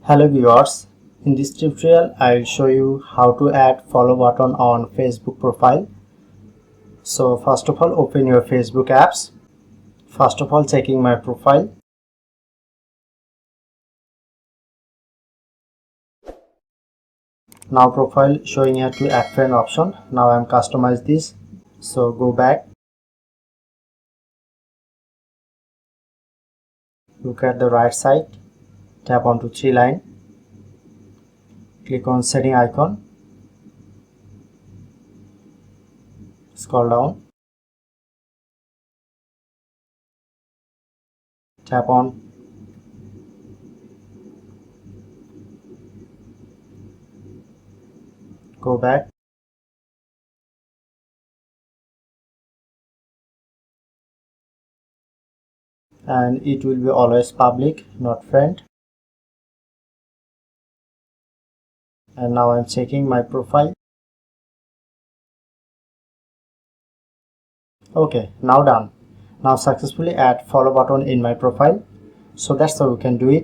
Hello viewers, in this tutorial I'll show you how to add follow button on Facebook profile. So first of all, open your Facebook apps. First of all, checking my profile. Now profile showing here to add friend option. Now I'm customize this. So go back. Look at the right side. Tap onto three line. Click on setting icon. Scroll down. Tap on go back. And it will be always public, not friend. And now I'm checking my profile. Okay, now done. Now successfully add follow button in my profile. So that's how we can do it.